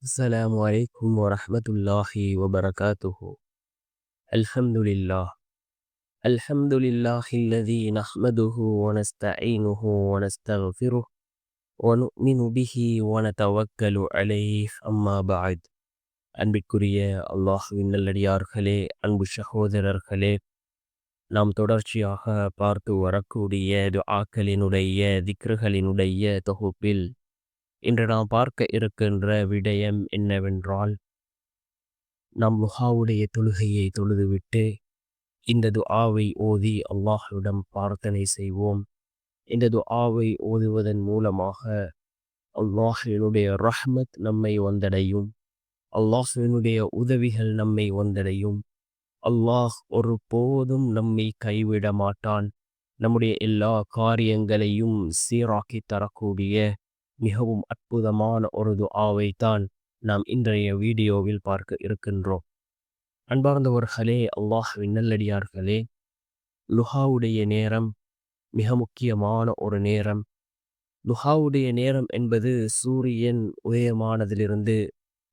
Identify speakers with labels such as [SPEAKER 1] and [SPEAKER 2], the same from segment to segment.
[SPEAKER 1] السلام عليكم ورحمة الله وبركاته. الحمد لله. الحمد لله الذي نحمده ونستعينه ونستغفره ونؤمن به ونتوكل عليه أما بعد. அன்பிற்குரிய அல்லாஹ்வின் நல்லடியார்களே, அன்பு சகோதரர்களே, நாம் தொடர்ச்சியாக பார்த்து வரக்கூடிய துஆக்களினுடைய திக்ருகளினுடைய தொகுப்பில் இன்று நாம் பார்க்க இருக்கின்ற விடயம் என்னவென்றால், நாம் லுஹாவுடைய தொழுகையை தொழுதுவிட்டு இந்த துஆவை ஓதி அல்லாஹ்விடம் பிரார்த்தனை செய்வோம். இந்த துஆவை ஓதுவதன் மூலமாக அல்லாஹ்வினுடைய ரஹ்மத் நம்மை வந்தடையும், அல்லாஹ்வினுடைய உதவிகள் நம்மை வந்தடையும். அல்லாஹ் ஒரு போதும் நம்மை கைவிட மாட்டான். நம்முடைய எல்லா காரியங்களையும் சீராக்கி தரக்கூடிய மிகவும் அற்புதமான ஒரு துஆவை தான் நாம் இன்றைய வீடியோவில் பார்க்க இருக்கின்றோம். அன்பார்ந்தவர்களே, அல்லாஹ்வின் நல்லடியார்களே, லுஹாவுடைய நேரம் மிக முக்கியமான ஒரு நேரம். லுஹாவுடைய நேரம் என்பது சூரியன் உதயமானதிலிருந்து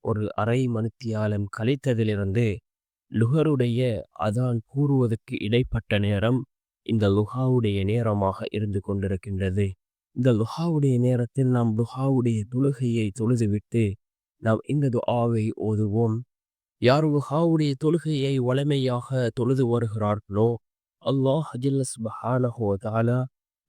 [SPEAKER 1] ஒரு அரை மணித்தியாலம் கழித்ததிலிருந்து லுஹருடைய அதான் கூறுவதற்கு இடைப்பட்ட நேரம் இந்த லுஹாவுடைய நேரமாக இருந்து கொண்டிருக்கின்றது. இந்த லுஹாவுடைய நேரத்தில் நாம் லுஹாவுடைய தொழுகையை தொழுதுவிட்டு நாம் இந்த துஆவை ஓதுவோம். யார் லுஹாவுடைய தொழுகையை வளமையாக தொழுது வருகிறார்களோ, அல்லாஹ் ஜல்ல சுப்ஹானஹு வ தஆலா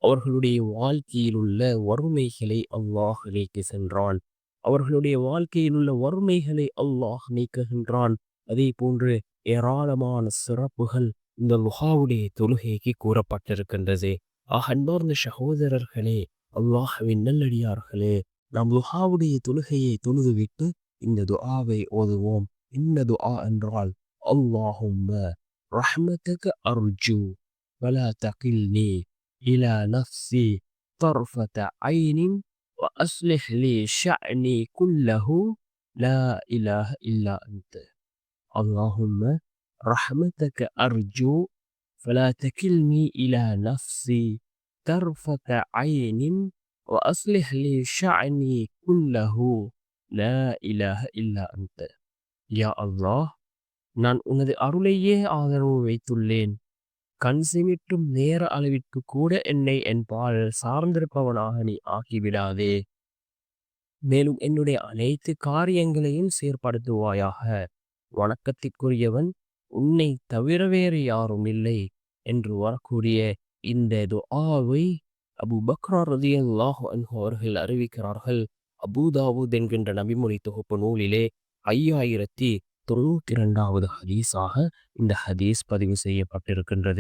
[SPEAKER 1] அவர்களுடைய வாழ்க்கையில் உள்ள வறுமைகளை அல்லாஹ் நீக்கி சென்றான். அவர்களுடைய வாழ்க்கையில் உள்ள வறுமைகளை அல்லாஹ் நீக்குகின்றான். அதே போன்று ஏராளமான சிறப்புகள் இந்த லுஹாவுடைய தொழுகைக்கு கூறப்பட்டிருக்கின்றது. அன்பார்ந்த சகோதரர்களே, அல்லாஹ்வின் நல்லடியார்களே, நாம் லுஹாவுடைய தொழுகையை தொழுதுவிட்டு இந்த துஆவை ஓதுவோம். என்ன துஆ என்றால், அல்லாஹும்ம ரஹ்மதக அர்ஜு வலா தகில்னி இலா நஃப்ஸி தர்ஃபத ஐனின் வ அஸ்லிஹ் லி ஷஅனி குல்லஹு லா இலாஹ இல்லா அன்த. அல்லாஹும்ம ரஹ்மதக அர்ஜு فلا تكلني إلى نفسي طرفة عين وأصلح لي شأني كله لا إله إلا أنت. யா அல்லாஹ், நான் உனது அருளையே ஆதரவு வைத்துள்ளேன். கண் சிமிட்டும் நேர அளவிற்கு கூட என்னை என் பால் சார்ந்திருப்பவனாக நீ ஆக்கிவிடாதே. மேலும் என்னுடைய அனைத்து காரியங்களையும் சீர்படுத்துவாயாக. வணக்கத்திற்குரியவன் உன்னை தவிர வேறு யாரும் இல்லை என்று வரக்கூடிய இந்த துஆவை அபூ பக்ர் ரலியல்லாஹு அன்ஹு அவர்கள் அறிவிக்கிறார்கள். அபூ தாவூத் என்கின்ற நபிமொழி தொகுப்பு நூலிலே 5092வது ஹதீஸாக இந்த ஹதீஸ் பதிவு செய்யப்பட்டிருக்கின்றது.